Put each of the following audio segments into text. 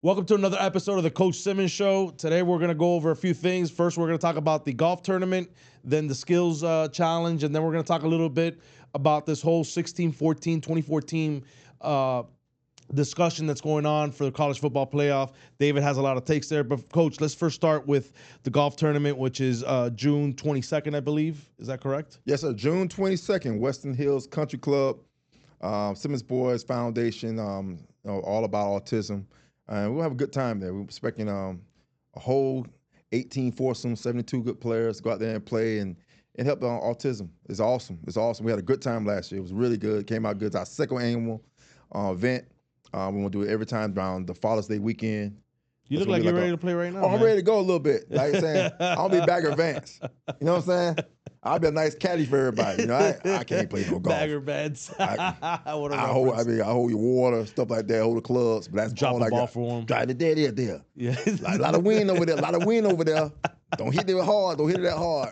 Welcome to another episode of the Coach Simmons Show. Today we're going to go over a few things. First, we're going to talk about the golf tournament, then the skills challenge, and then we're going to talk a little bit about this whole 2014 discussion that's going on for the college football playoff. David has a lot of takes there, but Coach, let's first start with the golf tournament, which is June 22nd, I believe. Is that correct? Yes, sir. June 22nd, Western Hills Country Club, Simmons Boys Foundation, all about autism. We'll have a good time there. We're expecting a whole 18 foursomes, 72 good players to go out there and play and help on autism. It's awesome. It's awesome. We had a good time last year. It was really good. Came out good. It's our second annual event. We want to do it every time around the Father's Day weekend. You look like you're ready to play right now. Oh, I'm ready to go a little bit. Like I'm saying, I'll be Bagger Vance. You know what I'm saying? I'll be a nice caddy for everybody. You know, I can't play no golf. Bagger Vance. I hold your water, stuff like that, hold the clubs. But that's drop all the I ball got. for him. Drive the dead there, there. Yeah. Like, a lot of wind over there. A lot of wind over there. Don't hit it hard. Don't hit it that hard.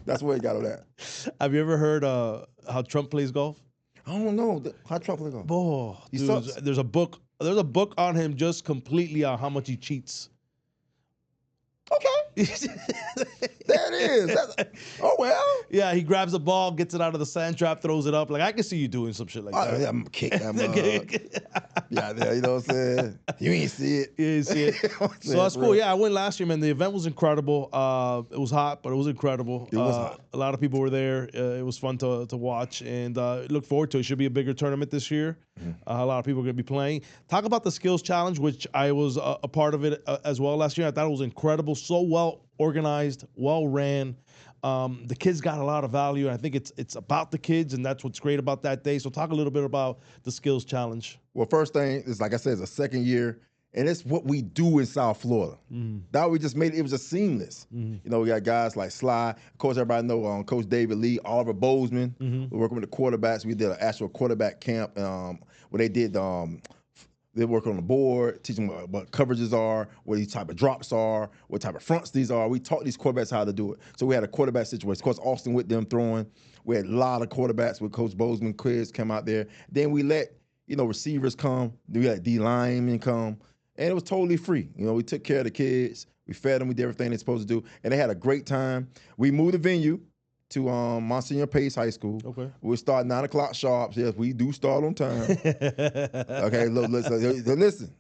That's where you got all that. Have you ever heard how Trump plays golf? I don't know how Trump plays golf. Oh, dude, there's a book. There's a book on him just completely on how much he cheats. Okay. There it is. Oh, well. Yeah, he grabs the ball, gets it out of the sand trap, throws it up. Like, I can see you doing some shit like that. Yeah, I'm kick that mug. Yeah, you know what I'm saying? You ain't see it. You ain't see it. So that's cool. Yeah, I went last year, man. The event was incredible. It was hot, but it was incredible. It was hot. A lot of people were there. It was fun to watch, and look forward to it. Should be a bigger tournament this year. A lot of people are going to be playing. Talk about the skills challenge, which I was a part of it as well last year. I thought it was incredible. So well organized, well ran. The kids got a lot of value. And I think it's about the kids, and that's what's great about that day. So talk a little bit about the skills challenge. Well, first thing is, like I said, it's a second year, and it's what we do in South Florida. That we just made it was just seamless. You know, we got guys like Sly. Of course, everybody know Coach David Lee, Oliver Bozeman. We're working with the quarterbacks. We did an actual quarterback camp where they did they work on the board, teach them what coverages are, what these type of drops are, what type of fronts these are. We taught these quarterbacks how to do it. So we had a quarterback situation. Of course, Austin with them throwing. We had a lot of quarterbacks with Coach Bozeman. Kids come out there. Then we let receivers come. We let D linemen come, and it was totally free. We took care of the kids. We fed them. We did everything they're supposed to do, and they had a great time. We moved the venue to Monsignor Pace High School. Okay. We'll start 9 o'clock sharp. Yes, we do start on time. Okay, listen.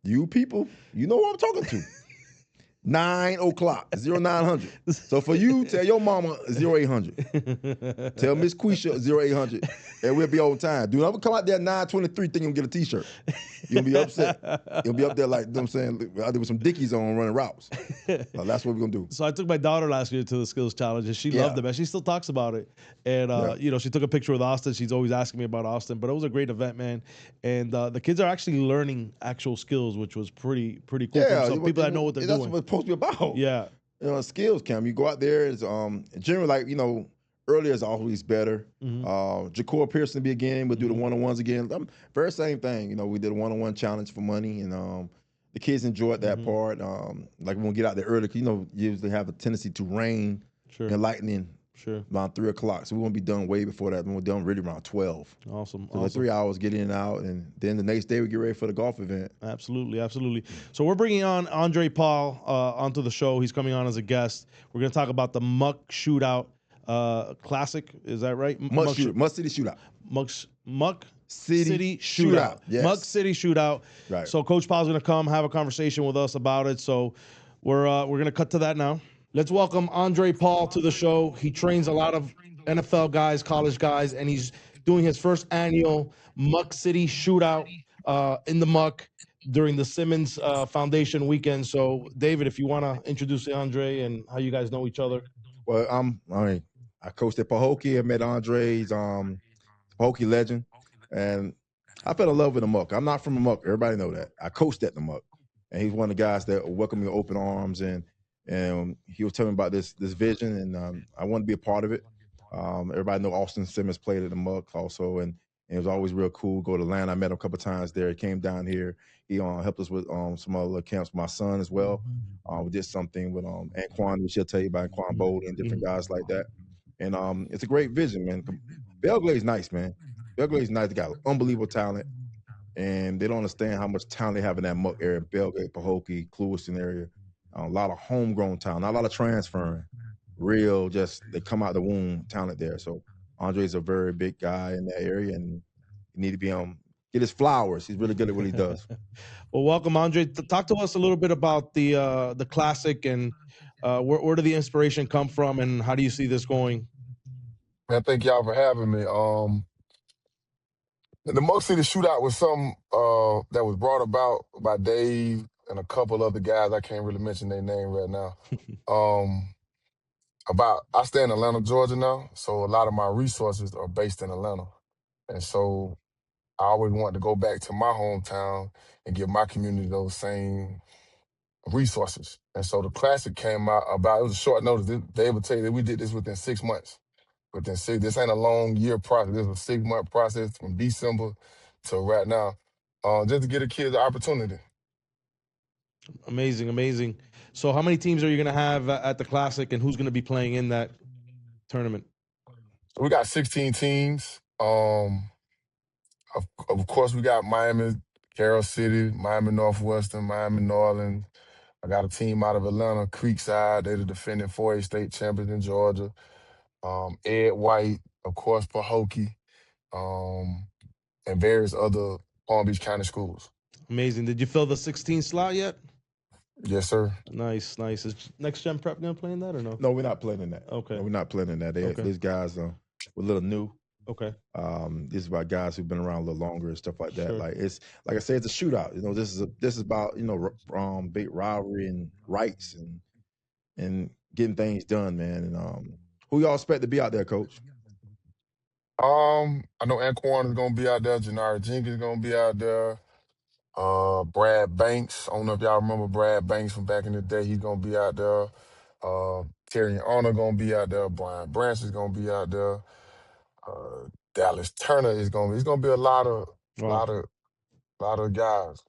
You people, you know who I'm talking to. 9 o'clock, 0900. So for you, tell your mama 0800. Tell Miss Quisha 0800, and we'll be on time. Do not come out there 9:23 thinking you'll get a T-shirt. You'll be upset. You'll be up there like, I'm saying, out there with some Dickies on running routes. So that's what we're going to do. So I took my daughter last year to the skills challenge, and she loved it, man. She still talks about it. And, she took a picture with Austin. She's always asking me about Austin. But it was a great event, man. And the kids are actually learning actual skills, which was pretty cool. Yeah, some people that know what they're doing. That's what it's supposed to be about. Yeah. Skills camp. You go out there, it's generally like, earlier is always better. Ja'Cour Pearson be again. We'll do the one-on-ones again. Very same thing. We did a one-on-one challenge for money, and the kids enjoyed that part. Like we want to get out there early, because you usually have a tendency to rain and lightning. Sure. Around 3 o'clock. So we won't be done way before that. We're done really around 12. Awesome. So 3 hours, get in and out, and then the next day we get ready for the golf event. Absolutely. So we're bringing on Andre Paul onto the show. He's coming on as a guest. We're going to talk about the Muck Shootout Classic. Is that right? Muck City Shootout. Muck City Shootout. Yes. Muck City Shootout. Right. So Coach Paul's going to come have a conversation with us about it. So we're going to cut to that now. Let's welcome Andre Paul to the show. He trains a lot of NFL guys, college guys, and he's doing his first annual Muck City Shootout in the Muck during the Simmons Foundation weekend. So, David, if you want to introduce Andre and how you guys know each other. Well, I coached at Pahokee. I met Andre. He's a Pahokee legend, and I fell in love with the Muck. I'm not from the Muck. Everybody know that. I coached at the Muck, and he's one of the guys that welcomed me with open arms, and he was telling me about this vision, and I wanted to be a part of it. Everybody know Austin Simmons played at the Muck also, and it was always real cool. Go to Atlanta. I met him a couple of times there. He came down here. He helped us with some other camps with my son as well. We did something with Anquan, which he'll tell you about, Anquan Bolden and different guys like that. And it's a great vision, man. Belgrade's nice, man. Belgrade's nice. They got unbelievable talent. and they don't understand how much talent they have in that Muck area, Belgrade, Pahokee, Clewiston area. A lot of homegrown talent, not a lot of transferring. Real, just they come out the womb talent there. So Andre's a very big guy in that area, and you need to be get his flowers. He's really good at what he does. Well, welcome, Andre. Talk to us a little bit about the classic and where did the inspiration come from, and how do you see this going? Man, thank y'all for having me. The Muck City Shootout was something that was brought about by Dave and a couple other guys. I can't really mention their name right now. I stay in Atlanta, Georgia now, so a lot of my resources are based in Atlanta. And so I always wanted to go back to my hometown and give my community those same resources. And so the classic came out it was a short notice. Dave will tell you that we did this within 6 months. This ain't a long year process. This was a 6-month process from December to right now, just to get a kid the opportunity. Amazing, amazing. So how many teams are you going to have at the classic, and who's going to be playing in that tournament? So we got 16 teams. Of course, we got Miami, Carroll City, Miami Northwestern, Miami Northern. I got a team out of Atlanta, Creekside. They're the defending 4A state champions in Georgia. Ed White, of course, Pahokee, and various other Palm Beach County schools. Amazing. Did you fill the 16 slot yet? Yes, sir. Nice, nice. Is Next Gen Prep going to play in that or no? No, we're not playing in that. Okay. No, we're not playing in that. These guys were a little new. Okay. This is about guys who've been around a little longer and stuff like that. Sure. Like I say, it's a shootout. This is about big rivalry and rights and getting things done, man. And who y'all expect to be out there, Coach? I know Anquan is gonna be out there. Janara Jenkins is gonna be out there. Brad Banks. I don't know if y'all remember Brad Banks from back in the day. He's gonna be out there. Terry Honor gonna be out there. Brian Branch is gonna be out there. Dallas Turner is gonna be. It's gonna be a lot of guys.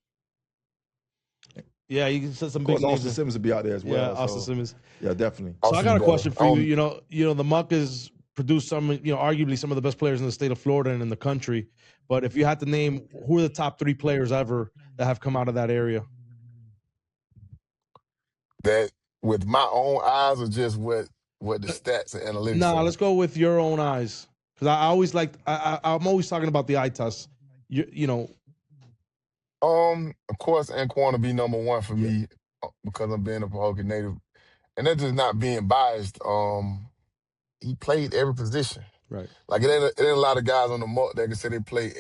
Yeah, you said some Of big course, names. Austin Simmons will be out there as well. Yeah, Austin Simmons. Yeah, definitely. So I got a question for you. The Muck has produced some, arguably some of the best players in the state of Florida and in the country. But if you had to name who are the top 3 players ever that have come out of that area? That with my own eyes, or just what the stats and analytics. Nah, let's go with your own eyes, because I always I'm always talking about the eye test. Of course, Anquan will be number 1 for me because I'm being a Pahokee native, and that's just not being biased. He played every position. Right. Like it ain't a lot of guys on the Muck that can say they play.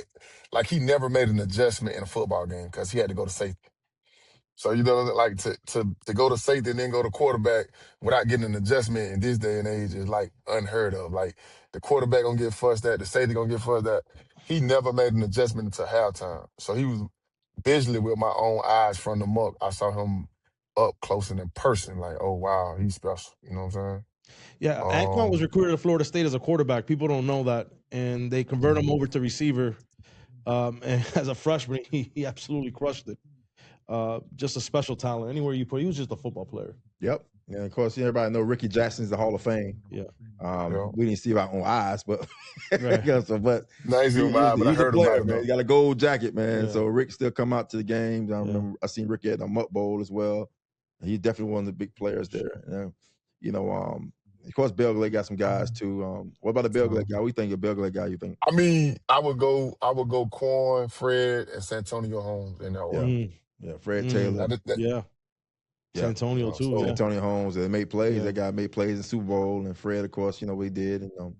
Like he never made an adjustment in a football game because he had to go to safety. So like to go to safety and then go to quarterback without getting an adjustment in this day and age is like unheard of. Like the quarterback gonna get fussed at, the safety gonna get fussed at. He never made an adjustment until halftime. So he was visually with my own eyes from the Muck. I saw him up close and in person. Like, oh wow, he's special. You know what I'm saying? Yeah, Anquan was recruited to Florida State as a quarterback. People don't know that, and they convert him over to receiver. And as a freshman, he absolutely crushed it. Just a special talent. Anywhere you put, he was just a football player. Yep. And of course, everybody know Ricky Jackson's the Hall of Fame. Yeah. We didn't see it with our own eyes, but Right. but nice he's a player, man. He got a gold jacket, man. Yeah. So Rick still come out to the games. I remember I seen Ricky at the Muck Bowl as well. He's definitely one of the big players there. Of course, Belgrade got some guys too. What about the Belgrade guy? We think a Belgrade guy. You think? I mean, I would go Quan, Fred, and Santonio Holmes in that order. Yeah, Fred Taylor. Yeah. Santonio too. Yeah. Santonio Holmes. They made plays. Yeah. That guy made plays in Super Bowl, and Fred, of course, we did. And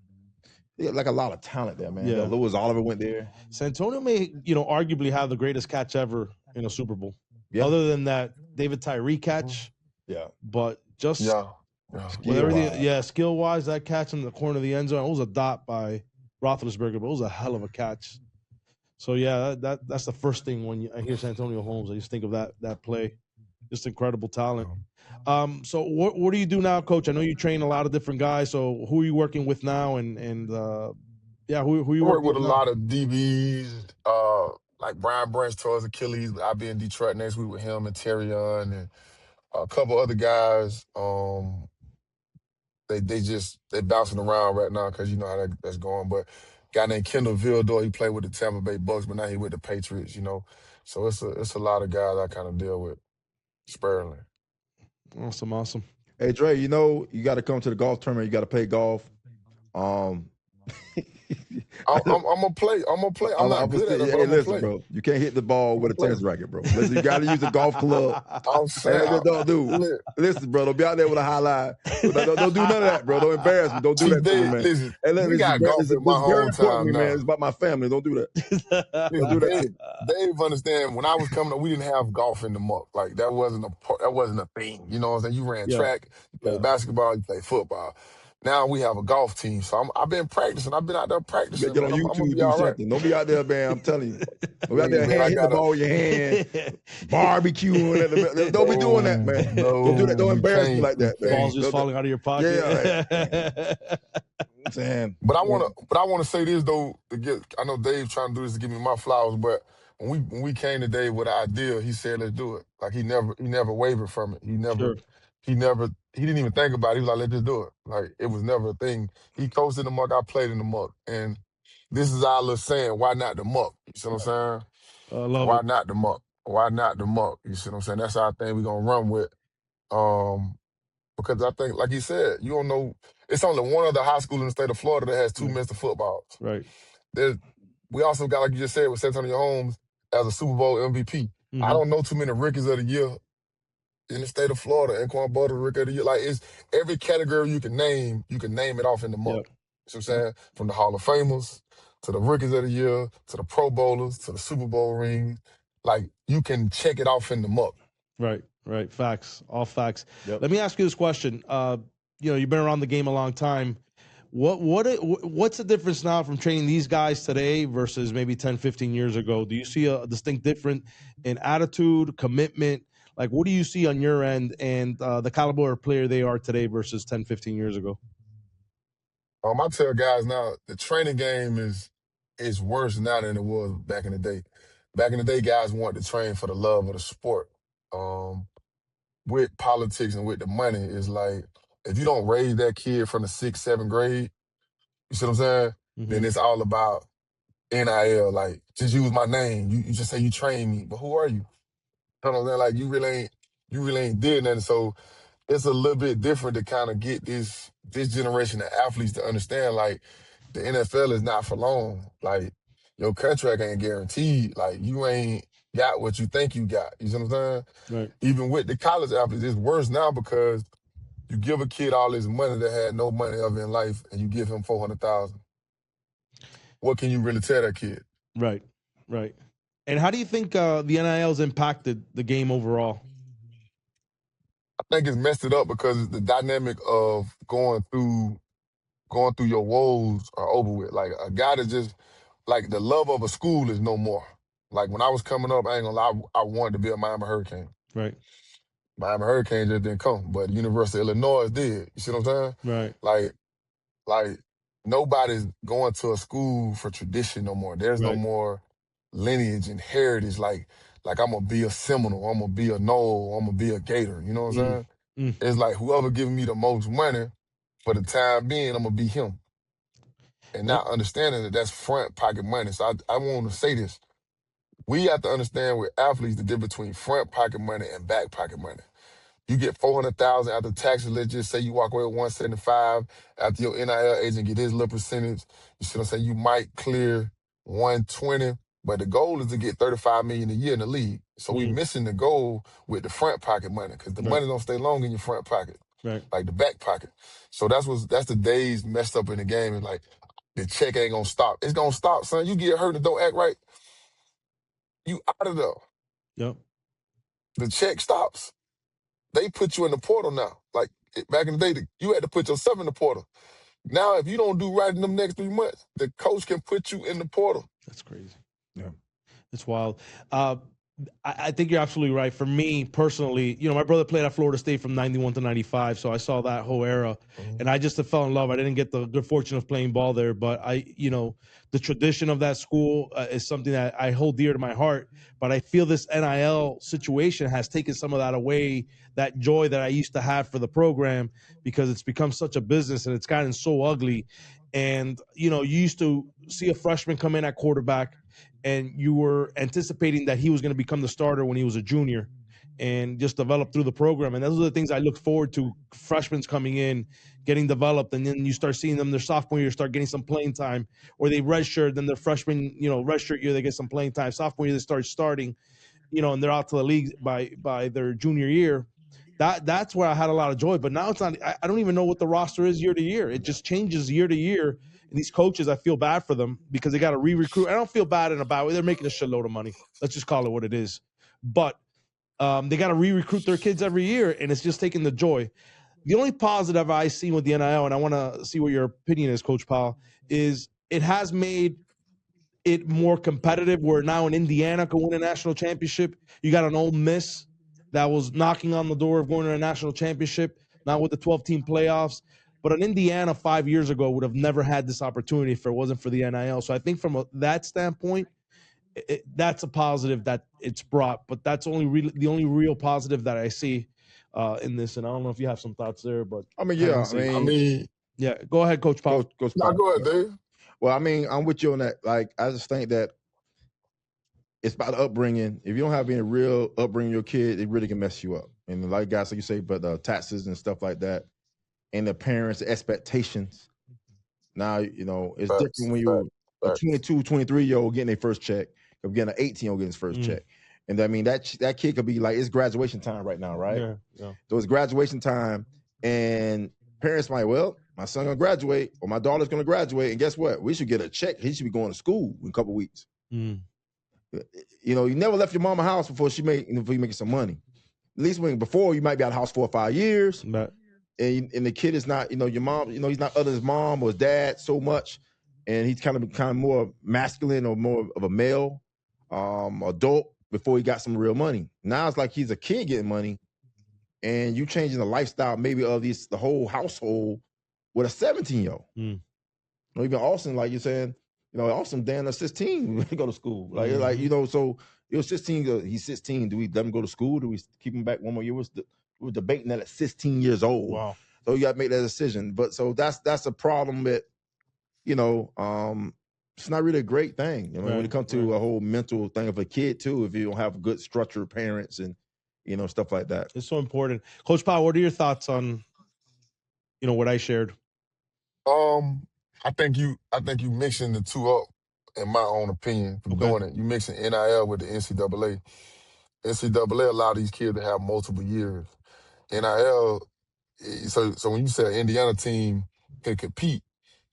like a lot of talent there, man. Yeah. Lewis Oliver went there. Santonio may, arguably have the greatest catch ever in a Super Bowl. Yeah. Other than that David Tyree catch. Yeah. But just skill wise, that catch in the corner of the end zone, it was a dot by Roethlisberger, but it was a hell of a catch. So yeah, that's the first thing when I hear Santonio Holmes, I just think of that play. Just incredible talent. So what do you do now, Coach? I know you train a lot of different guys. So who are you working with now? And who you work with a lot of DBs, like Brian Branch towards Achilles. I'll be in Detroit next week with him and Terrion and a couple other guys. They bouncing around right now because you know how that's going. But guy named Kendall Vildor, he played with the Tampa Bay Bucks, but now he with the Patriots, you know. So it's a lot of guys I kind of deal with sparingly. Awesome. Hey Dre, you know you got to come to the golf tournament. You got to play golf. I'm gonna play. I'm gonna play. I'm not good at it, but hey, I'm gonna listen, play. bro. You can't hit the ball with a tennis racket, bro. Listen, you got to use a golf club. I'm saying, Listen, bro. Don't be out there with a highlight. Don't do none of that, bro. Don't embarrass me. Don't do that to me, man. Listen, Hey, we got golf this in my is very important to hometown me, now. man. It's about my family. Don't do that. Listen, Dave understand. When I was coming up, we didn't have golf in the Muck. Like that wasn't a thing. You know what I'm saying? You ran track, you played basketball, you played football. Now we have a golf team, so I've been practicing. I've been out there practicing. Get on man. YouTube, I'm gonna be do all right. something. Don't be out there, man. I'm telling you. Don't be out there Man, hit the ball with your hand, barbecuing. Don't be doing that, man. No, don't do that. Don't embarrass me like that, man. Balls just falling out of your pocket. Yeah. Damn. But I wanna say this though. I know Dave trying to do this to give me my flowers, but when we came to Dave with an idea, he said let's do it. Like he never wavered from it. He didn't even think about it. He was like, let's just do it. Like it was never a thing. He coached in the Muck, I played in the Muck. And this is our little saying, why not the Muck? You see what I'm saying? I love why it. not the Muck? Why not the Muck? You see what I'm saying? That's our thing we're gonna run with. Because I think, like he said, you don't know. It's only one other high school in the state of Florida that has two Mr. Footballs. Right. We also got, like you just said, with Santonio Holmes as a Super Bowl MVP. Mm-hmm. I don't know too many rookies of the year in the state of Florida. Anquan Butter, Rookie of the Year. Like, it's every category you can name it off in the Muck. Yep. You know what I'm saying? From the Hall of Famers to the Rookies of the Year to the Pro Bowlers to the Super Bowl ring. Like, you can check it off in the Muck. Right. Facts. All facts. Yep. Let me ask you this question. You've been around the game a long time. What's the difference now from training these guys today versus maybe 10, 15 years ago? Do you see a distinct difference in attitude, commitment? Like, what do you see on your end and the caliber of player they are today versus 10, 15 years ago? I tell guys now, the training game is worse now than it was back in the day. Back in the day, guys wanted to train for the love of the sport. With politics and with the money, it's like, if you don't raise that kid from the 6th, 7th grade, you see what I'm saying? Mm-hmm. Then it's all about NIL. Like, just use my name. You just say you train me, but who are you? You know what I'm saying? Like, you really ain't did nothing. So it's a little bit different to kind of get this generation of athletes to understand, like, the NFL is not for long. Like, your contract ain't guaranteed. Like, you ain't got what you think you got. You see what I'm saying? Right. Even with the college athletes, it's worse now because you give a kid all this money that had no money ever in life, and you give him $400,000. What can you really tell that kid? Right. And how do you think the NIL's impacted the game overall? I think it's messed it up because the dynamic of going through your woes are over with. Like, a guy that just, like, the love of a school is no more. Like, when I was coming up, I ain't gonna lie, I wanted to be a Miami Hurricane. Right. Miami Hurricane just didn't come, but the University of Illinois did. You see what I'm saying? Right. Like nobody's going to a school for tradition no more. There's no more lineage and heritage. Like I'm gonna be a Seminole, I'm gonna be a Knoll, I'm gonna be a Gator. You know what I'm saying? It's like whoever giving me the most money for the time being, I'm gonna be him. And not understanding that that's front pocket money. So I want to say this. We have to understand with athletes the difference between front pocket money and back pocket money. You get $400,000 after taxes. Let's just say you walk away with $175,000 after your NIL agent get his little percentage. You see what I'm saying? You might clear $120,000, but the goal is to get $35 million a year in the league. So we missing the goal with the front pocket money because the money don't stay long in your front pocket, like the back pocket. So that's the days messed up in the game. And like the check ain't gonna stop. It's gonna stop, son. You get hurt and don't act right, you out of there. Yep. The check stops. They put you in the portal now. Like back in the day, you had to put yourself in the portal. Now, if you don't do right in them next 3 months, the coach can put you in the portal. That's crazy. Yeah. It's wild. I think you're absolutely right. For me personally, my brother played at Florida State from 91 to 95, so I saw that whole era, and I just fell in love. I didn't get the good fortune of playing ball there, but the tradition of that school is something that I hold dear to my heart. But I feel this NIL situation has taken some of that away, that joy that I used to have for the program, because it's become such a business and it's gotten so ugly. And you used to see a freshman come in at quarterback, and you were anticipating that he was going to become the starter when he was a junior and just develop through the program. And those are the things I look forward to, freshmen coming in, getting developed, and then you start seeing them their sophomore year start getting some playing time, or they redshirt, then their freshman, redshirt year, they get some playing time. Sophomore year, they start starting, and they're out to the league by their junior year. That's where I had a lot of joy. But now it's not. I don't even know what the roster is year to year. It just changes year to year. And these coaches, I feel bad for them because they got to re-recruit. I don't feel bad in a bad way. They're making a shitload of money. Let's just call it what it is. But they got to re-recruit their kids every year, and it's just taking the joy. The only positive I see with the NIL, and I want to see what your opinion is, Coach Powell, is it has made it more competitive, where now in Indiana can win a national championship. You got an Ole Miss that was knocking on the door of going to a national championship, not with the 12-team playoffs. But an Indiana 5 years ago would have never had this opportunity if it wasn't for the NIL. So I think from that standpoint, that's a positive that it's brought. But that's the only real positive that I see in this. And I don't know if you have some thoughts there, but I mean, yeah. Go ahead, Coach Powell. Coach No, Powell. go ahead, Dave. Well, I mean, I'm with you on that. Like, I just think that it's about upbringing. If you don't have any real upbringing your kid, it really can mess you up. And like guys, like you say, but taxes and stuff like that, and the parents' expectations. Now, it's different when you're a 22, 23-year-old getting their first check, or getting an 18-year-old getting his first check. And I mean, that kid could be like, it's graduation time right now, right? Yeah. So it's graduation time, and parents might, well, my son gonna graduate, or my daughter's gonna graduate, and guess what? We should get a check. He should be going to school in a couple weeks. You never left your mama house before you making some money. At least before you might be out of the house 4 or 5 years. But And the kid is not, your mom, he's not other than his mom or his dad so much, and he's kind of more masculine or more of a male adult before he got some real money. Now it's like he's a kid getting money, and you changing the lifestyle maybe of the whole household with a 17-year-old. Even Austin, like you're saying, Austin, Dan, is 16 when he go to school. So it was 16. He's 16. Do we let him go to school? Do we keep him back one more year? We were debating that at 16 years old. Wow. So you got to make that decision. But so that's a problem that, it's not really a great thing. When it comes to a whole mental thing of a kid too, if you don't have good structured parents and, stuff like that. It's so important. Coach Powell, what are your thoughts on, what I shared? I think you mixing the two up, in my own opinion, from doing it. You mixing NIL with the NCAA. NCAA allow these kids to have multiple years. NIL, so when you say an Indiana team can compete,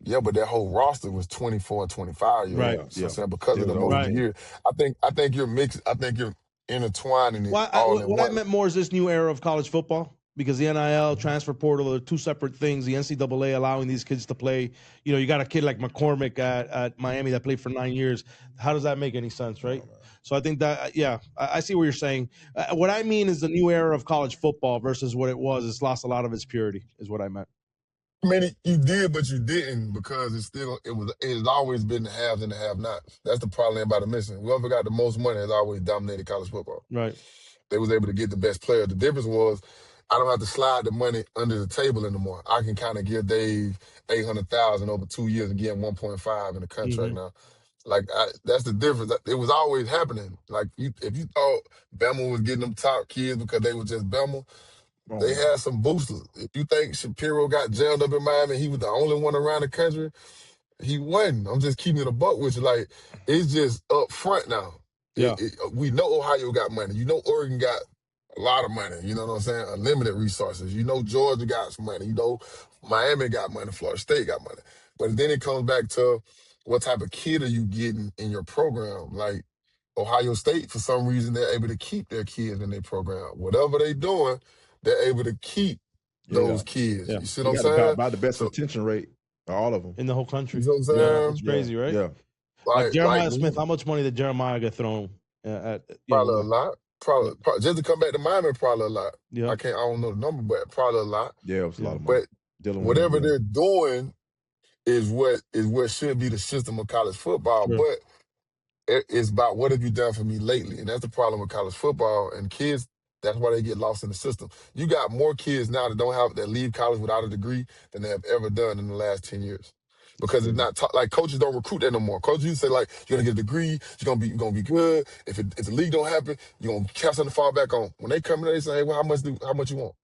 yeah, but that whole roster was 24 and 25 years right. old. So I'm saying because of the multiple years. I think you're mixing. I think you're intertwining it all in one. What I meant more is this new era of college football. Because the NIL, transfer portal are two separate things. The NCAA allowing these kids to play. You got a kid like McCormick at Miami that played for 9 years. How does that make any sense, right? So I think that, I see what you're saying. What I mean is the new era of college football versus what it was. It's lost a lot of its purity, is what I meant. I mean, you did, but you didn't, because it has always been the haves and the have-nots. That's the problem about the missing. Whoever got the most money has always dominated college football. Right. They was able to get the best player. The difference was, I don't have to slide the money under the table anymore. I can kind of give Dave $800,000 over 2 years and get him 1.5 in the contract now. Like, that's the difference. It was always happening. Like, if you thought Bama was getting them top kids because they were just Bama, they had some boosters. If you think Shapiro got jammed up in Miami, he was the only one around the country, he wasn't. I'm just keeping it a buck with you. Like, it's just up front now. Yeah. We know Ohio got money. Oregon got a lot of money, you know what I'm saying? Unlimited resources. Georgia got some money. Miami got money. Florida State got money. But then it comes back to what type of kid are you getting in your program? Like Ohio State, for some reason, they're able to keep their kids in their program. Whatever they're doing, they're able to keep those kids. Yeah. You see what I'm saying? About the best retention rate of all of them. In the whole country. You know what I'm saying? It's crazy, right? Yeah. Like Jeremiah Smith, how much money did Jeremiah get thrown Probably a What? lot. Probably just to come back to Miami, probably a lot. Yeah. I don't know the number, but probably a lot. Yeah, it was a lot of money. But Dealing with him, whatever yeah. they're doing is what should be the system of college football. Sure. But it's about what have you done for me lately, and that's the problem with college football and kids. That's why they get lost in the system. You got more kids now that leave college without a degree than they have ever done in the last 10 years. Because it's not like coaches don't recruit that no more. Coaches used to say like you're gonna get a degree, you're gonna be good. If the league don't happen, you're gonna have something to fall back on. When they come in, they say, hey, well, how much you want?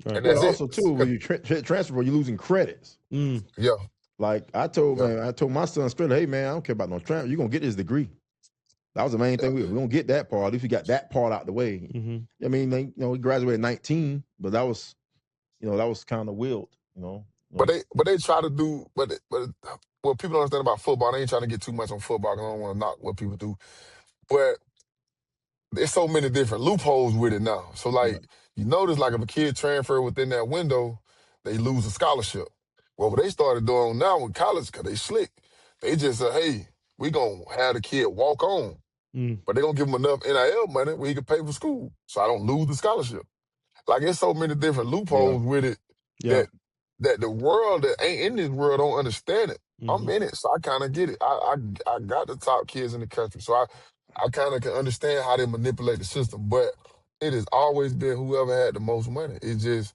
Right. And Well, that's it. also too, when you transfer, you're losing credits. Yeah. Like I told Yeah. my son straight, hey man, I don't care about no transfer. You're gonna get this degree. That was the main thing. We're gonna get that part. At least we got that part out the way. Mm-hmm. I mean, he graduated at 19, but that was kind of wild, But they try to do, but what people don't understand about football, they ain't trying to get too much on football. 'Cause I don't want to knock what people do, but there's so many different loopholes with it now. So like you notice, like if a kid transfer within that window, they lose a scholarship. Well, what they started doing now with college, cause they slick, they just say, hey, we gonna have the kid walk on, but they gonna give him enough NIL money where he can pay for school, so I don't lose the scholarship. Like it's so many different loopholes with it Yeah. that the world that ain't in this world don't understand it. I'm Mhm. in it, so I kind of get it. I got the top kids in the country, so I kind of can understand how they manipulate the system. But it has always been whoever had the most money. It's just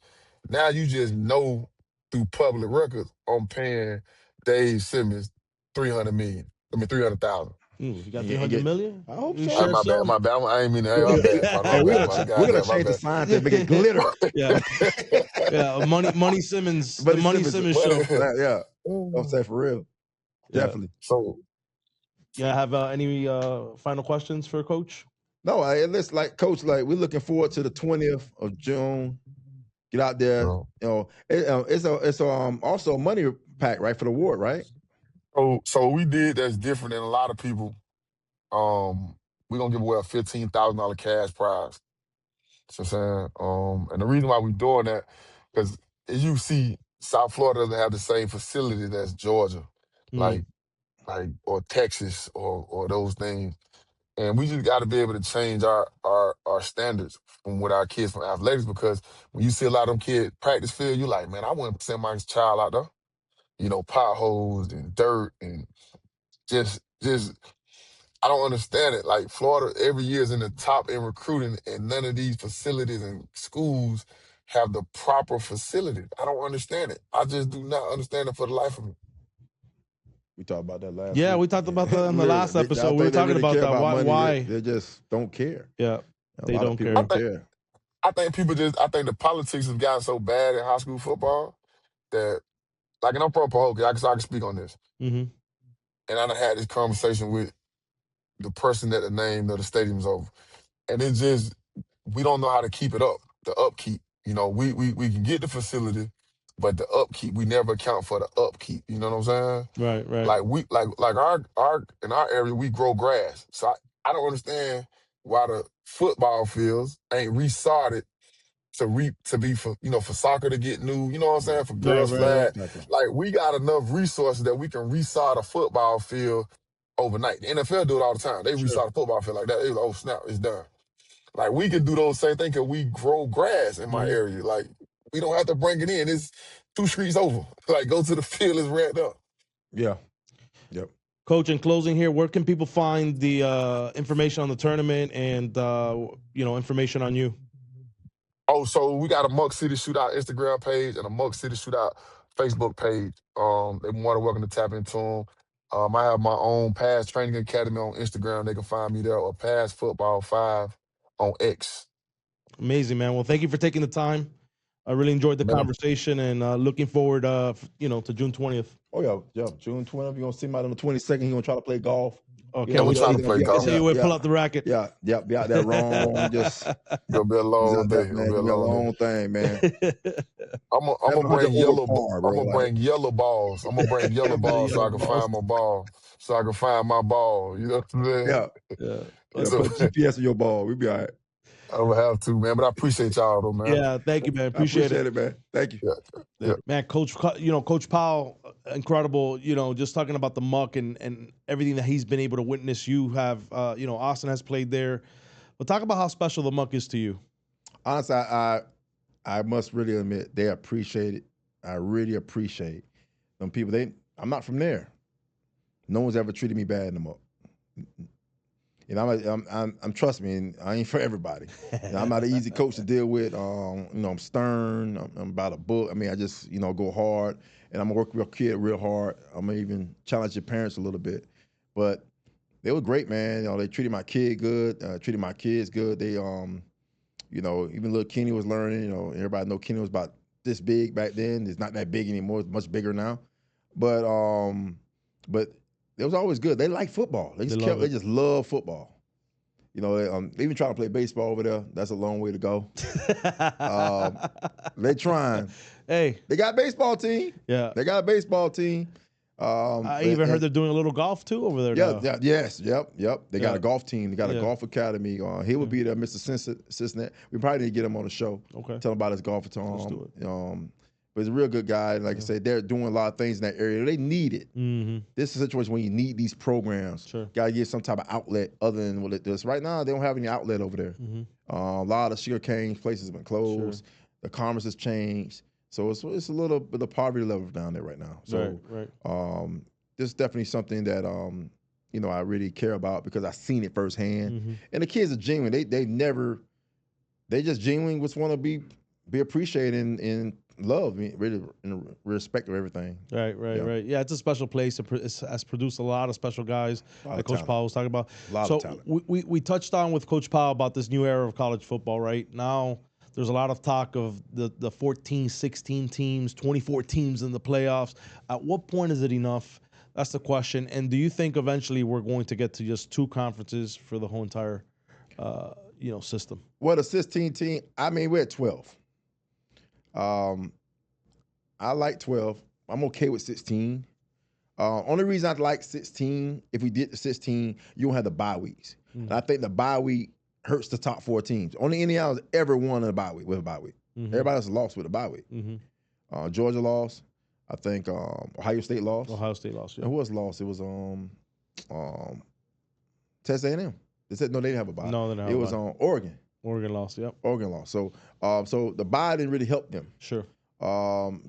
now you just know through public records I'm paying Dave Simmons 300 million. I mean 300,000. You got 300 million? I hope You so. share My bad, some? my bad. I ain't mean that. My bad, partner. Hey, My we're bad, partner. gonna Goddamn, my change the bad. sign to make it glitter. Yeah. Yeah. Money Simmons. Buddy The Money Simmons, Simmons show. yeah, I'm saying for real, Yeah. definitely. So Yeah. Have any final questions for Coach? No, let's like Coach. Like we're looking forward to the 20th of June. Get out there. It's also a money pack, right, for the award, right? So we did that's different than a lot of people. We're gonna give away a $15,000 cash prize. You know what I'm saying? And the reason why we're doing that, because as you see, South Florida doesn't have the same facility that's Georgia, like or Texas or those things. And we just got to be able to change our standards from with our kids from athletics, because when you see a lot of them kids practice field, you like, man, I wouldn't send my child out there. Potholes and dirt and just I don't understand it. Like Florida every year is in the top in recruiting, and none of these facilities and schools have the proper facilities. I don't understand it. I just do not understand it for the life of me. We talked about that last Yeah, week. we talked about that in the last I episode. We were think they talking really about care that. money. Why? They just don't care. Yeah. A They lot of don't people care. don't care. I think the politics have gotten so bad in high school football that, like, and I'm from Pahokee, I can speak on this. Mm-hmm. And I done had this conversation with the person that the name of the stadium's over. And it's just, we don't know how to keep it up, the upkeep. We can get the facility, but the upkeep, we never account for the upkeep. You know what I'm saying? Right. Like our in our area, we grow grass. So I don't understand why the football fields ain't resodded to be for soccer to get new, you know what I'm saying, for girls Right. flag. Like we got enough resources that we can resod a football field overnight. The NFL do it all the time. They resod a football field like that. They like, oh snap, it's done. Like we can do those same things because we grow grass in my area. Like we don't have to bring it in. It's 2 streets over. Like go to the field, it's ramped up. Yeah. Yep. Coach, in closing here, where can people find the information on the tournament and information on you? Oh, so we got a Muck City Shootout Instagram page and a Muck City Shootout Facebook page. They're more than welcome to tap into them. I have my own Pass Training Academy on Instagram. They can find me there, or Pass Football 5 on X. Amazing, man. Well, thank you for taking the time. I really enjoyed the conversation, and looking forward, to June 20th. Oh yeah, June 20th. You're gonna see him out on the 22nd. He's gonna try to play golf. Okay, I'm trying to play golf. See you pull out the racket. Yeah, be out there wrong. Just gonna be a long day. Gonna be a long thing, man. I'm gonna bring yellow. I'm gonna bring yellow balls. I'm gonna bring yellow balls so I can find my ball. So I can find my ball. You know what I'm saying? Yeah. Put GPS on your ball. We'll be all right. I would have to, man. But I appreciate y'all, though, man. Yeah, thank you, man. I Appreciate it. it, man. Thank you. Yeah, yeah. Man, Coach Powell, incredible. Just talking about the Muck and everything that he's been able to witness. You have, Austin has played there. But talk about how special the Muck is to you. Honestly, I must really admit they appreciate it. I really appreciate them people. I'm not from there. No one's ever treated me bad in the Muck. I'm trust me, and I ain't for everybody. I'm not an easy coach to deal with. I'm stern. I'm about a book. I mean, I just go hard, and I'm gonna work with your kid real hard. I'm gonna even challenge your parents a little bit. But they were great, man. They treated my kid good. Treated my kids good. They even little Kenny was learning. Everybody know Kenny was about this big back then. It's not that big anymore. It's much bigger now. But it was always good. They like football. They just love football. They even trying to play baseball over there. That's a long way to go. They trying. Hey, they got a baseball team. Yeah, they got a baseball team. I even heard they're doing a little golf too over there. Yeah, yes, yep. They got a golf team. They got a golf academy. He will be there, Mr. Cincinnati. We probably need to get him on the show. Okay, tell him about his golf at Let's do it. But he's a real good guy. Like I said, they're doing a lot of things in that area. They need it. Mm-hmm. This is a situation when you need these programs. Sure. Got to get some type of outlet other than what it does. Right now, they don't have any outlet over there. Mm-hmm. A lot of sugarcane places have been closed. Sure. The commerce has changed. So it's a little bit of poverty level down there right now. So right. This is definitely something that I really care about because I've seen it firsthand. Mm-hmm. And the kids are genuine. They just genuinely just want to be appreciated and love, really in respect of everything. Right. Yeah, it's a special place. It has produced a lot of special guys like Coach Powell was talking about. A lot of talent. We touched on with Coach Powell about this new era of college football. Right now, there's a lot of talk of the 14, 16 teams, 24 teams in the playoffs. At what point is it enough? That's the question. And do you think eventually we're going to get to just 2 conferences for the whole entire, system? Well, the 16 team. I mean, we're at 12. I like 12. I'm okay with 16. Only reason I like 16, if we did the 16, you don't have the bye weeks. Mm-hmm. And I think the bye week hurts the top 4 teams. Only Indiana's ever won a bye week with a bye week. Mm-hmm. Everybody else lost with a bye week. Mm-hmm. Georgia lost. I think Ohio State lost. Yeah. And who else lost? It was Texas A&M. They said no, they didn't have a bye. No, they didn't have a bye. It was Oregon. Oregon lost. Yep. Oregon lost. So the bye didn't really help them. Sure. Only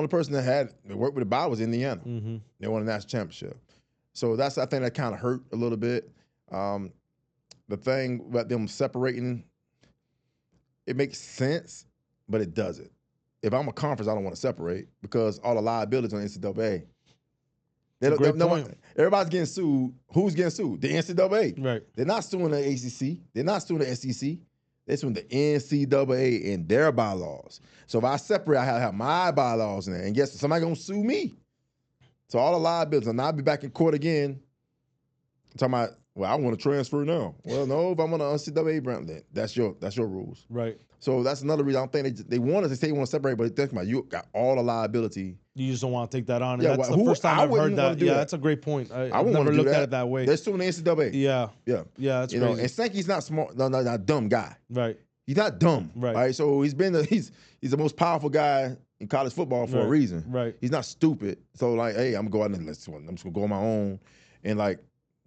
person that worked with the bye was Indiana. Mm-hmm. They won a national championship. So I think that kind of hurt a little bit. The thing about them separating, it makes sense, but it doesn't. If I'm a conference, I don't want to separate because all the liabilities on NCAA. Everybody's getting sued. Who's getting sued? The NCAA. Right. They're not suing the ACC. They're not suing the SEC. They're suing the NCAA and their bylaws. So if I separate, I have my bylaws in there. And guess what? Somebody going to sue me. So all the liabilities. And I'll be back in court again talking about, well, I want to transfer now. Well, no, if I'm on the NCAA brand, that's your rules. Right. So that's another reason I don't think they want us to say they want to separate, but think about it, you got all the liability. You just don't want to take that on. And Yeah, that's the first time I've heard that. Yeah, that's a great point. I've never looked at it that way. They're suing the NCAA. Yeah. That's crazy. And Sankey's not smart, not a dumb guy. Right. He's not dumb. Right. So he's the most powerful guy in college football for a reason. Right. He's not stupid. So hey, I'm going to just gonna go on my own, and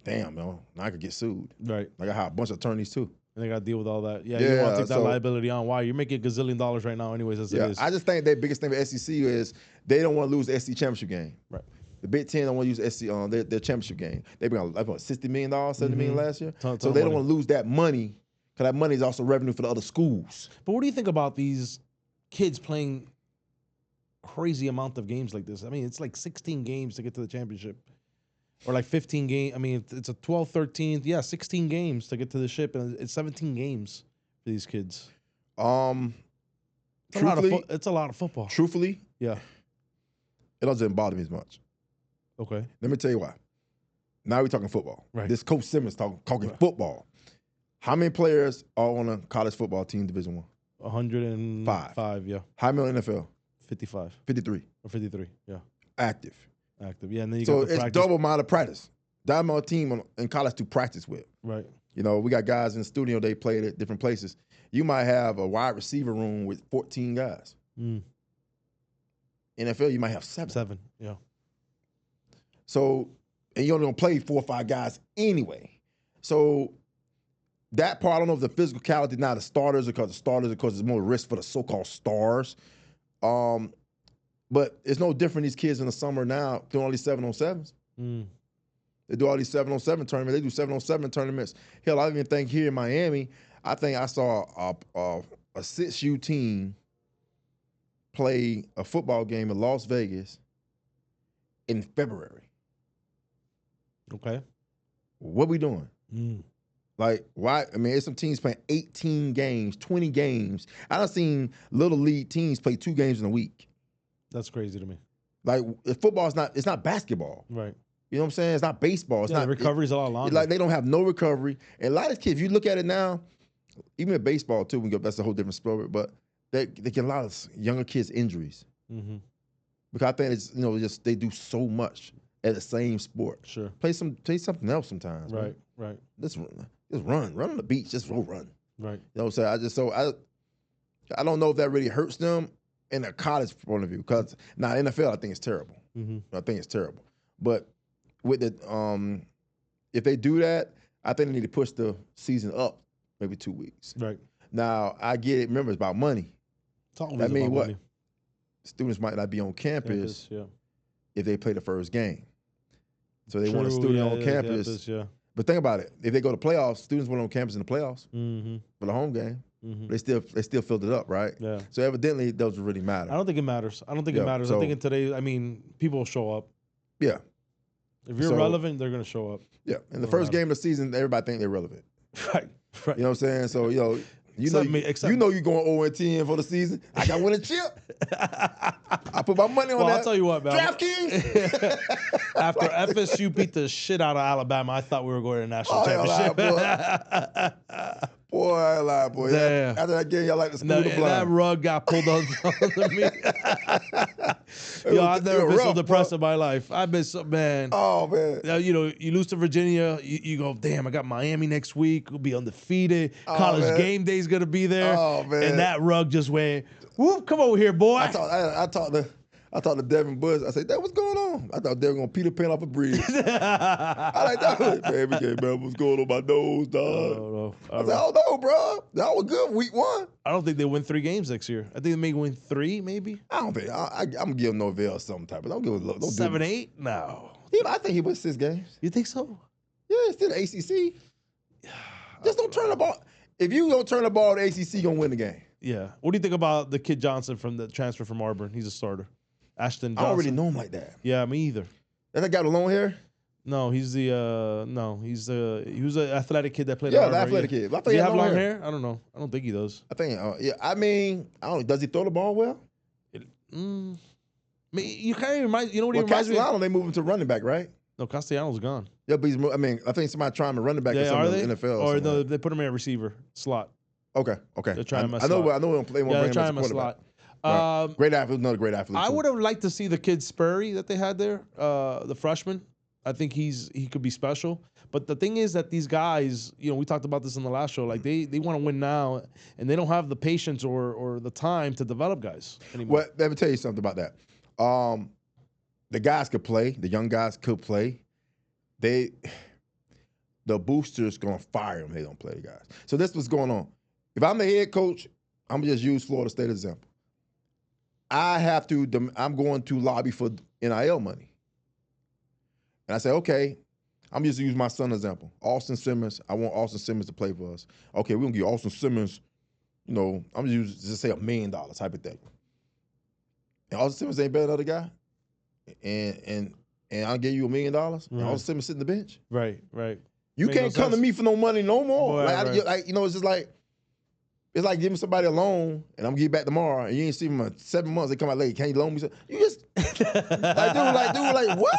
damn, now I could get sued. Right. I got a bunch of attorneys too. And they got to deal with all that. Yeah, you don't want to take that liability on. Why? You're making $1 gazillion right now anyways as it is. I just think their biggest thing with SEC is they don't want to lose the SEC championship game. Right. The Big Ten don't want to use SEC on their championship game. They bring like $60 million, $70 million last year. Ton so they don't want to lose that money because that money is also revenue for the other schools. But what do you think about these kids playing crazy amount of games like this? I mean, it's like 16 games to get to the championship. Or like 15 games. I mean, it's a 12, 13, 16 games to get to the ship, and it's 17 games for these kids. It's a lot of football. Truthfully, yeah, it doesn't bother me as much. Okay. Let me tell you why. Now we're talking football. Right. This Coach Simmons talking football. How many players are on a college football team, Division I? 105. Yeah. How many on NFL? 55. 53. Or 53. Yeah. Active. Yeah, and then you so got the it's practice. double amount of practice. That amount of team in college to practice with. Right. You know, we got guys in the studio, they played at different places. You might have a wide receiver room with 14 guys. NFL, you might have 7. 7, yeah. So, and you only gonna play 4 or 5 guys anyway. So that part, I don't know if the physicality now the starters, because there's more risk for the so-called stars. But it's no different. These kids in the summer now doing all these 7-on-7s. They do all these 7-on-7 tournaments. They do 7-on-7 tournaments. Hell, I even think here in Miami, I think I saw a 6U team play a football game in Las Vegas in February. Okay. What we doing? Like, why? I mean, there's some teams playing 18 games, 20 games. I done seen little league teams play 2 games in a week. That's crazy to me. Like, football is it's not basketball. Right. You know what I'm saying? It's not baseball. It's not the recovery's a lot longer. Like, they don't have no recovery. And a lot of kids, if you look at it now, even in baseball too, that's a whole different story, but they get a lot of younger kids injuries. Because I think it's, just they do so much at the same sport. Sure. Play something else sometimes. Right, right. Just run on the beach, just run. Right. You know what I'm saying? I don't know if that really hurts them in a college point of view. Because now NFL, I think it's terrible. I think it's terrible. But with the if they do that, I think they need to push the season up maybe 2 weeks. Right. Now I get it. Remember, it's about money. It's always That means about what? money. Students might not be on campus Yeah. if they play the first game. So they want a student on campus. Yeah. But think about it. If they go to playoffs, students went on campus in the playoffs for the home game. They still filled it up, right? Yeah. So evidently, it doesn't really matter. I don't think it matters. I think in today, I mean, people show up. Yeah. If you're relevant, they're going to show up. Yeah. In the first game of the season, everybody think they're relevant. Right. You know what I'm saying? So, you Except know you're going 0-10 for the season. I got to win a chip. I put my money on that. I'll tell you what, man. DraftKings. After FSU beat the shit out of Alabama, I thought we were going to the national championship. Boy, I lied, boy. Damn. After that game, y'all like to school the blind. That rug got pulled under me. I've never been so depressed in my life. I've been so, man. Oh, man. You lose to Virginia, you go, damn, I got Miami next week. We'll be undefeated. College game day's going to be there. Oh, man. And that rug just went, whoop, come over here, boy. I talked to Devin Bush. I said, what's going on? I thought they were going to Peter Pan off a bridge. I like that. Man, we can't remember what's going on my nose, dog. I said, oh, no, bro. That was good week 1. I don't think they win 3 games next year. I think they may win 3, maybe. I don't think. I'm going to give Norvell some type of. Don't give him 7-8? No. I think he wins 6 games. You think so? Yeah, it's still the ACC. Just don't turn the ball. If you don't turn the ball, the ACC going to win the game. Yeah. What do you think about the kid Johnson from the transfer from Auburn? He's a starter. Ashton Johnson. I don't really know him like that. Yeah, me either. That guy with long hair? No, he was an athletic kid that played. Yeah, the athletic kid. I thought does he have long hair? I don't know. I don't think he does. I think. Yeah. I mean, I don't know. Does he throw the ball well? I mean, you kind of remind. You know what he reminds me of? Castellano, they moved him to running back, right? No, Castellanos gone. Yeah, but I think somebody trying to running back or something in the NFL. Or no, they put him in a receiver slot. Okay. They're trying him I know they won't play they're trying him a slot. Right. Great athlete, another great athlete. I would have liked to see the kid Spurry that they had there, the freshman. I think he could be special. But the thing is that these guys, we talked about this in the last show, like they want to win now, and they don't have the patience or the time to develop guys anymore. Well, let me tell you something about that. The guys could play. The young guys could play. The boosters gonna fire them. They don't play the guys. So this was going on. If I'm the head coach, I'm gonna just use Florida State as an example. I'm going to lobby for NIL money. And I say, okay, I'm just use my son as an example. Austin Simmons, I want Austin Simmons to play for us. Okay, we're gonna give Austin Simmons, I'm gonna just say $1 million hypothetically. And Austin Simmons ain't better than the other guy. And I'll give you $1 million, and Austin Simmons sitting the bench. Right. You can't come to me for no money no more. Right. It's just like, it's like giving somebody a loan, and I'm gonna give you back tomorrow, and you ain't see them in 7 months. They come out late. Can't you loan me? You just like, dude, what?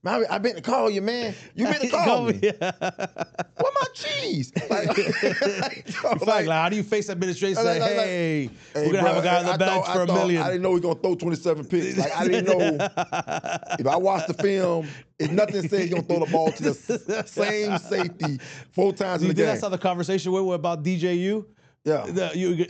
Man, I meant to call you, man. You meant to call me. Yeah. Where my cheese? Like, how do you face administration? Say, hey, we're gonna have a guy on the bench for $1 million. I didn't know he was gonna throw 27 picks. Like I didn't know. If I watched the film, it's nothing says you're gonna throw the ball to the same safety 4 times in the game. That's how the conversation went about DJU? Yeah. You're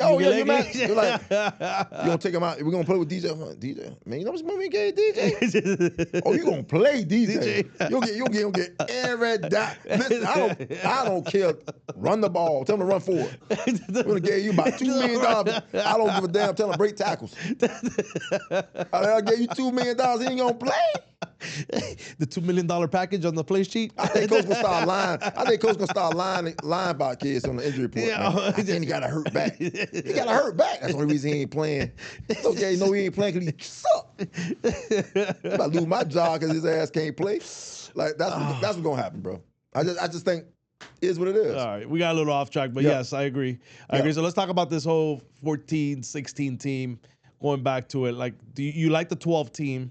like, you gonna take him out? We're gonna play with DJ. DJ, man, you know how much money we gave DJ? Oh, you gonna play DJ? You'll get every dot. Listen, I don't care. Run the ball. Tell him to run forward. We're gonna give you about $2 million. I don't give a damn. Tell him to break tackles. I gave you $2 million. He ain't gonna play. The $2 million package on the play sheet. I think Coach gonna start lying. I think Coach gonna start lying about kids on the injury report. Yeah, I think he got a hurt back. He got a hurt back. That's the only reason he ain't playing. It's okay, you know he ain't playing because he suck. I'm about to lose my job because his ass can't play. Like that's what's gonna happen, bro. I just think it is what it is. All right, we got a little off track, but yes, I agree. I agree. So let's talk about this whole 14-16 team. Going back to it, like, do you like the 12 team?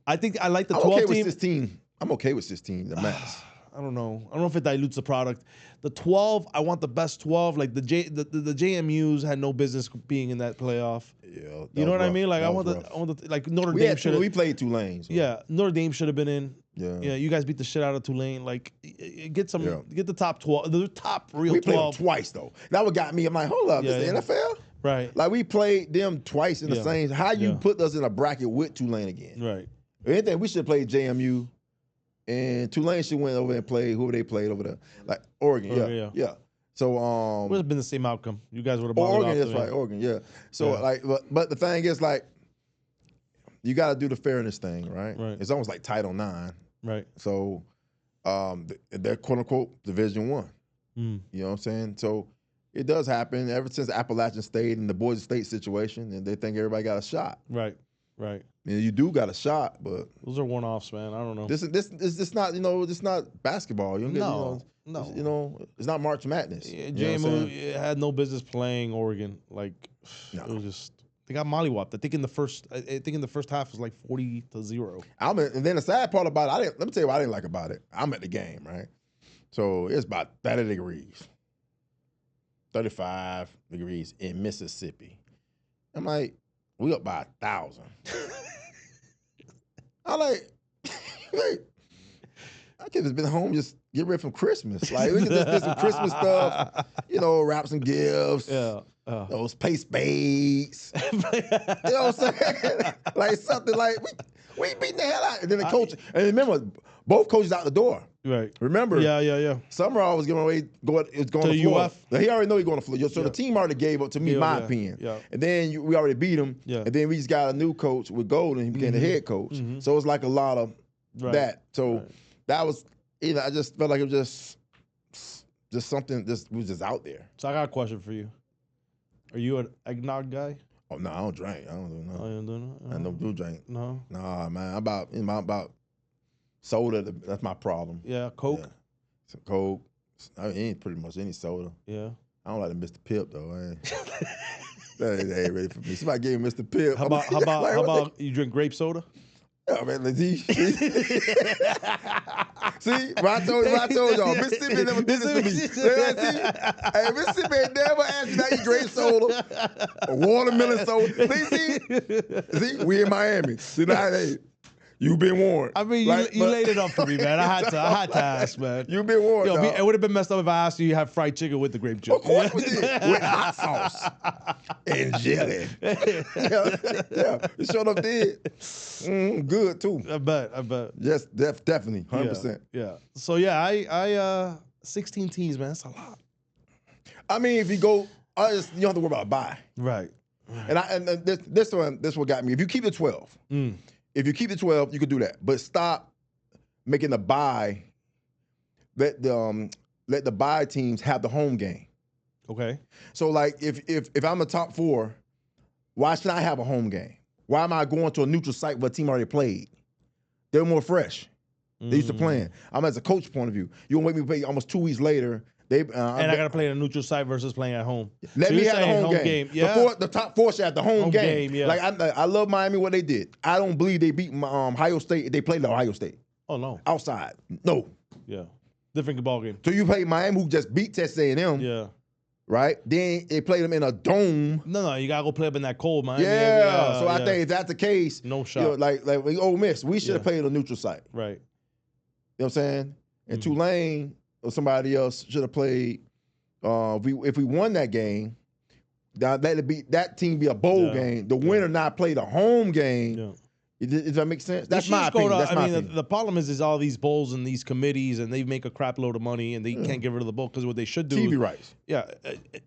I think I like the 12 team. With 16. I'm okay with 16, the max. I don't know. I don't know if it dilutes the product. The 12, I want the best 12. Like the JMUs had no business being in that playoff. Yeah, you know what I mean? Like I want the like Notre Dame should have. We played Tulane. So. Yeah, Notre Dame should have been in. Yeah. Yeah, you guys beat the shit out of Tulane. Like get the top 12, the top real 12. We played them twice though. That what got me. I'm like, hold up, this the NFL? Right. Like we played them twice in the same. How you put us in a bracket with Tulane again? Right. If anything, we should play JMU, and Tulane should went over and play whoever they played over there, like Oregon. Yeah. So would have been the same outcome. You guys would have. Oregon, that's right. Oregon, yeah. So like, but the thing is, like, you got to do the fairness thing, right? Right. It's almost like Title IX. Right. So, they're quote unquote Division I. You know what I'm saying? So. It does happen ever since Appalachian State and the Boise State situation, and they think everybody got a shot. Right. I mean, you do got a shot, but those are one-offs, man. I don't know. This is not this not basketball. You don't get, no. You know, it's not March Madness. Yeah, JMU had no business playing Oregon. Like it was just they got mollywopped. I think in the first half was like 40-0. And then the sad part about it, let me tell you what I didn't like about it. I'm at the game, right? So it's about 30 degrees. 35 degrees in Mississippi. I'm like, we up by 1,000. I'm like, I could have been home just get ready for Christmas. Like, we could just do some Christmas stuff, wrap some gifts. Yeah. Those pay spades. You know what I'm saying? Like something like, we beating the hell out. And then the coach, and remember, both coaches out the door. Right. Remember? Yeah. Summerall was going to Florida. UF? He already know he's going to Florida. So the team already gave up to me, my opinion. Yeah. And then we already beat him. Yeah. And then we just got a new coach with Golden. He became the head coach. Mm-hmm. So it was like a lot of that. So that was, I just felt like it was just something was just out there. So I got a question for you. Are you an eggnog guy? Oh no, I don't drink. I don't do nothing. Oh, you don't do nothing? I don't do drink. No. Nah, man. I'm about soda. That's my problem. Yeah, Coke. Yeah. Some Coke. I mean, ain't pretty much any soda. Yeah. I don't like the Mr. Pip though. That ain't ready for me. Somebody gave me Mr. Pip. How about you drink grape soda? Yeah, man. See, I told y'all, Mississippi never did this to me. See? Hey, Mississippi ain't never asked you to eat grape soda or watermelon soda. See, we in Miami. See, now, hey, you've been warned. I mean, you laid it up for me, man. I had to ask, man. You've been warned. It would have been messed up if I asked you have fried chicken with the grape juice. Of course we did. With hot sauce and jelly. Yeah, it showed up did. Good too. I bet. Yes, definitely, 100%. Yeah. So yeah, I 16 teams, man. That's a lot. I mean, if you go, you don't have to worry about a bye. Right. And this what got me. If you keep the 12. If you keep the 12, you could do that. But stop making the bye. Let the bye teams have the home game. Okay. So like if I'm a top 4, why should I have a home game? Why am I going to a neutral site where a team already played? They're more fresh. They used to playing. I'm as a coach point of view. You gonna make me play almost 2 weeks later. I got to play in a neutral site versus playing at home. Let me have the home game. Yeah. The top 4 should have the home game. Yeah. Like I love Miami, what they did. I don't believe they beat Ohio State if they played at Ohio State. Oh no. Outside, no. Yeah. Different ball game. So you play Miami, who just beat Texas A&M, Yeah. right? Then they played them in a dome. No, you gotta go play up in that cold, man. Yeah. So I think if that's the case, no shot. You know, like Ole Miss, we should have played a neutral site. Right. You know what I'm saying? And Tulane or somebody else should have played. If we won that game, that team be a bowl game. The winner not play the home game. Yeah. Does that make sense? That's my opinion. That's my opinion. The problem is all these bowls and these committees, and they make a crap load of money, and they can't get rid of the bowl because what they should do. TV rights. Yeah,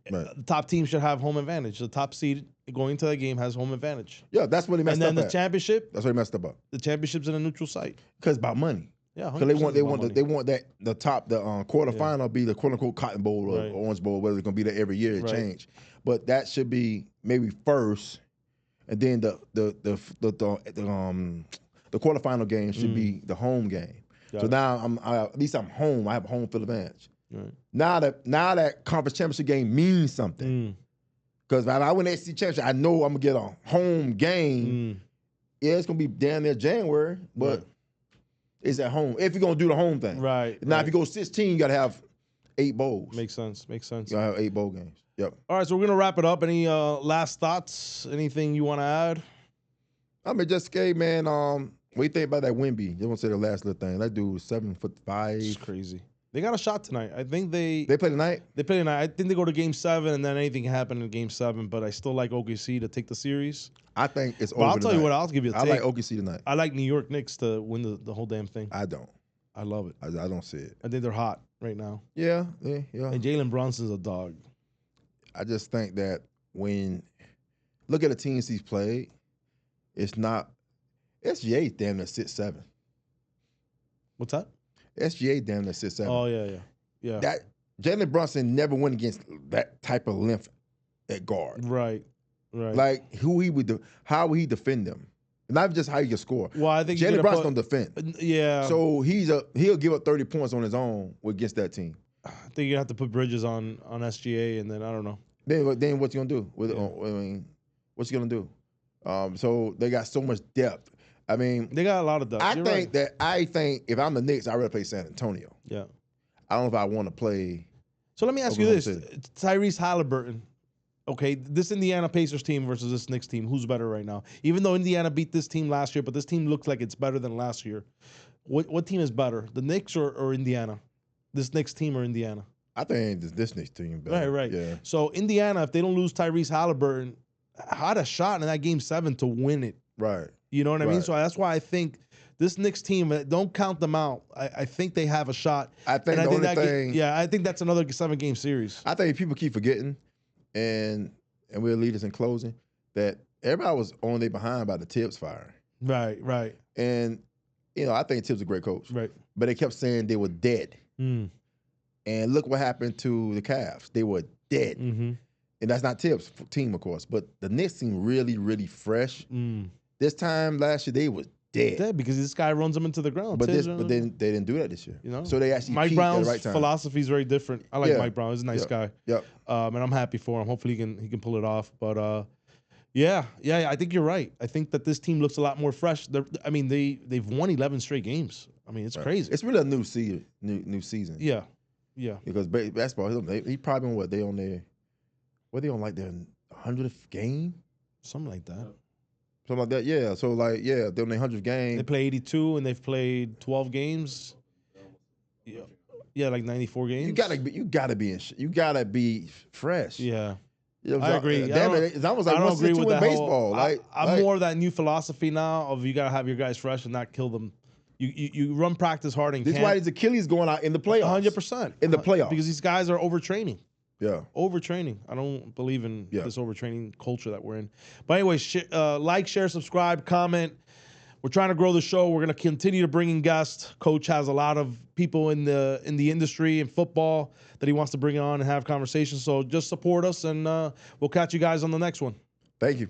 the top team should have home advantage. The top seed going into the game has home advantage. Yeah, that's what he messed up. And then the championship. That's what he messed up. The championship's in a neutral site. Because about money. Yeah, because they want that the quarterfinal be the quote unquote Cotton Bowl or Orange Bowl, whether it's gonna be there every year. It change, but that should be maybe first, and then the quarterfinal game should be the home game. So now at least I'm home. I have a home field advantage. Right. Now that conference championship game means something. Because if I win the SEC championship, I know I'm gonna get a home game. Yeah, it's gonna be down there January, but it's at home. If you're gonna do the home thing. Right. Now if you go 16, you gotta have 8 bowls. Makes sense. You gotta have 8 bowl games. Yep. All right, so we're gonna wrap it up. Any last thoughts? Anything you wanna add? I mean, just Skate, man. What do you think about that Wimby? You want to say the last little thing? That dude was 7'5". It's crazy. They got a shot tonight. I think they play tonight. They play tonight. I think they go to Game 7, and then anything can happen in Game 7. But I still like OKC to take the series. I think it's over. But I'll tell you what. I'll give you a take. I like OKC tonight. I like New York Knicks to win the whole damn thing. I don't. I love it. I don't see it. I think they're hot right now. Yeah. And Jalen Brunson's a dog. I just think that when look at the teams he's played, it's not. SGA damn near 6'7". What's that? SGA damn near 6'7". Oh yeah. That Jalen Brunson never went against that type of length at guard. Right. Like how would he defend them? Not just how he can score. Well, I think Jalen Brunson don't defend. Yeah. So he'll give up 30 points on his own against that team. I think you have to put Bridges on SGA, and then I don't know. Then what's he gonna do? What's he gonna do? So they got so much depth. I mean, they got a lot of depth. I think if I'm the Knicks, I'd rather play San Antonio. Yeah. I don't know if I want to play. So let me ask you this: Tyrese Halliburton. Okay, this Indiana Pacers team versus this Knicks team, who's better right now? Even though Indiana beat this team last year, but this team looks like it's better than last year. What team is better, the Knicks or Indiana? This Knicks team or Indiana? I think this Knicks team better. Right. Yeah. So Indiana, if they don't lose Tyrese Halliburton, had a shot in that Game 7 to win it. Right. You know what I mean? So that's why I think this Knicks team, don't count them out. I think they have a shot. I think the only thing. I think that's another 7-game series. I think people keep forgetting, and we'll lead us in closing, that everybody was on their behind by the Tibbs firing. Right. And, I think Tibbs is a great coach. Right. But they kept saying they were dead. And look what happened to the Cavs. They were dead. And that's not Tibbs' team, of course. But the Knicks seem really, really fresh. This time last year, they was dead because this guy runs them into the ground. But then they didn't do that this year. So they actually Mike peaked Brown's at the right time. philosophy is very different. I like Mike Brown. He's a nice guy. Yep. And I'm happy for him. Hopefully he can pull it off. But I think you're right. I think that this team looks a lot more fresh. They've won 11 straight games. I mean, it's crazy. It's really a new season. New season. Yeah. Because basketball, he probably on they on their their 100th game, something like that. Something like that. Yeah. So they're on their 100th game. They play 82 and they've played 12 games. Yeah, like 94 games. You gotta be fresh. Yeah. I agree. Damn it, it's almost like I don't agree with that baseball. I'm more of that new philosophy now of you gotta have your guys fresh and not kill them. You run practice hard and this is why his Achilles going out in the playoffs. 100%. In the playoffs. Because these guys are overtraining. Yeah. Overtraining. I don't believe in this overtraining culture that we're in. But anyway, like, share, subscribe, comment. We're trying to grow the show. We're going to continue to bring in guests. Coach has a lot of people in the industry and football that he wants to bring on and have conversations. So just support us, and we'll catch you guys on the next one. Thank you.